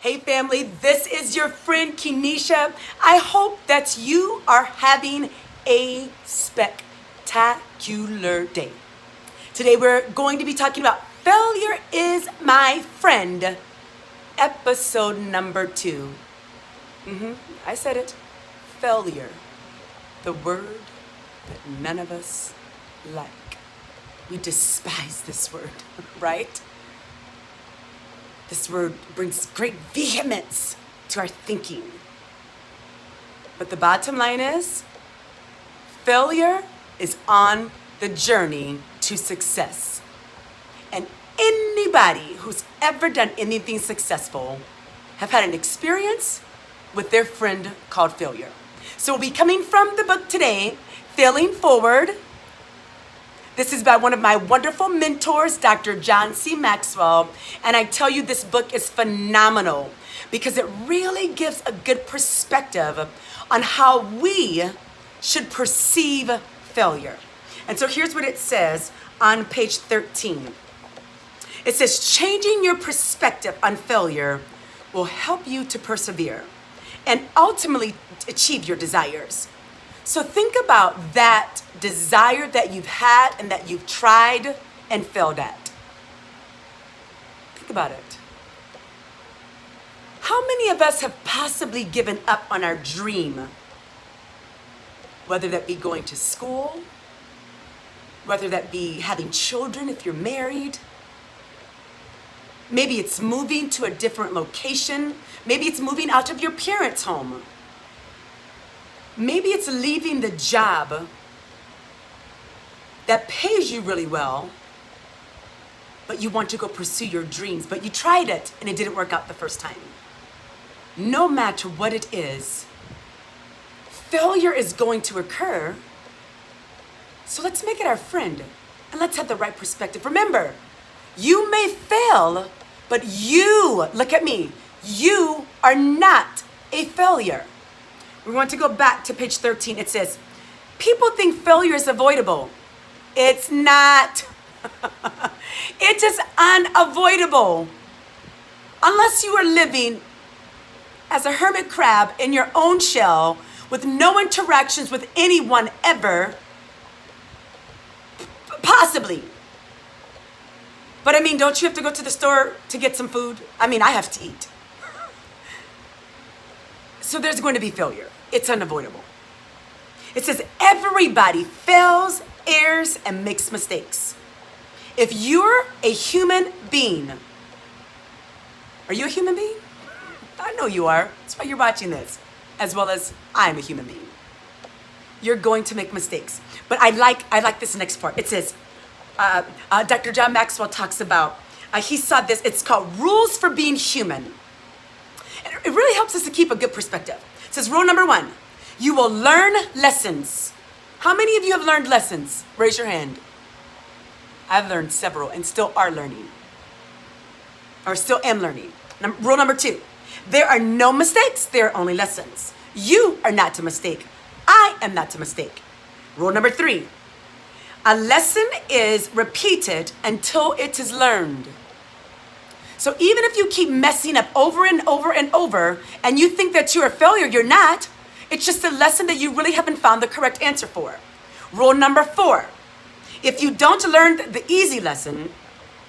Hey family, this is your friend Kenesha. I hope that you are having a spectacular day. Today we're going to be talking about Failure is My Friend, episode number 2. I said it. Failure, the word that none of us like. We despise this word, right? This word brings great vehemence to our thinking. But the bottom line is, failure is on the journey to success. And anybody who's ever done anything successful have had an experience with their friend called failure. So we'll be coming from the book today, Failing Forward. This is by one of my wonderful mentors, Dr. John C. Maxwell. And I tell you, this book is phenomenal because it really gives a good perspective on how we should perceive failure. And so here's what it says on page 13. It says, changing your perspective on failure will help you to persevere and ultimately achieve your desires. So think about that desire that you've had and that you've tried and failed at. Think about it. How many of us have possibly given up on our dream? Whether that be going to school, whether that be having children if you're married. Maybe it's moving to a different location. Maybe it's moving out of your parents' home. Maybe it's leaving the job that pays you really well, but you want to go pursue your dreams, but you tried it and it didn't work out the first time. No matter what it is, failure is going to occur. So let's make it our friend and let's have the right perspective. Remember, you may fail, but you, look at me, you are not a failure. We want to go back to page 13. It says, people think failure is avoidable. It's not. It is unavoidable. Unless you are living as a hermit crab in your own shell with no interactions with anyone ever, possibly. But I mean, don't you have to go to the store to get some food? I mean, I have to eat. So there's going to be failure. It's unavoidable. It says everybody fails, errs, and makes mistakes. If you're a human being, are you a human being? I know you are. That's why you're watching this, as well as I'm a human being. You're going to make mistakes. But I like this next part. It says, Dr. John Maxwell talks about, he saw this, it's called Rules for Being Human. And it really helps us to keep a good perspective. It says, rule number 1, you will learn lessons. How many of you have learned lessons? Raise your hand. I've learned several and still are learning. Or still am learning. Rule number 2, there are no mistakes, there are only lessons. You are not to mistake. I am not to mistake. Rule number 3, a lesson is repeated until it is learned. So even if you keep messing up over and over and over, and you think that you're a failure, you're not. It's just a lesson that you really haven't found the correct answer for. Rule number 4, if you don't learn the easy lesson,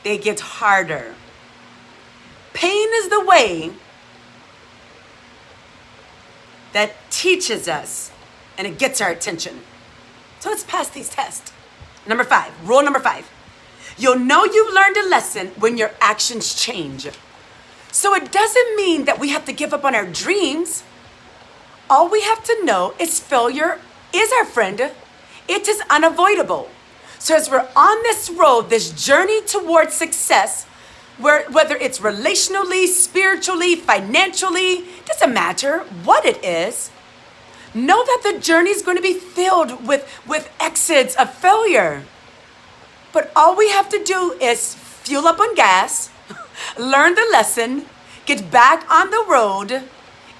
they get harder. Pain is the way that teaches us, and it gets our attention. So let's pass these tests. Rule number 5. You'll know you've learned a lesson when your actions change. So it doesn't mean that we have to give up on our dreams. All we have to know is failure is our friend. It is unavoidable. So as we're on this road, this journey towards success, whether it's relationally, spiritually, financially, doesn't matter what it is, know that the journey is going to be filled with exits of failure. But all we have to do is fuel up on gas, learn the lesson, get back on the road,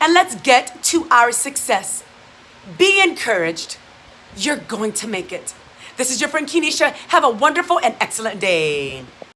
and let's get to our success. Be encouraged. You're going to make it. This is your friend Kenesha. Have a wonderful and excellent day.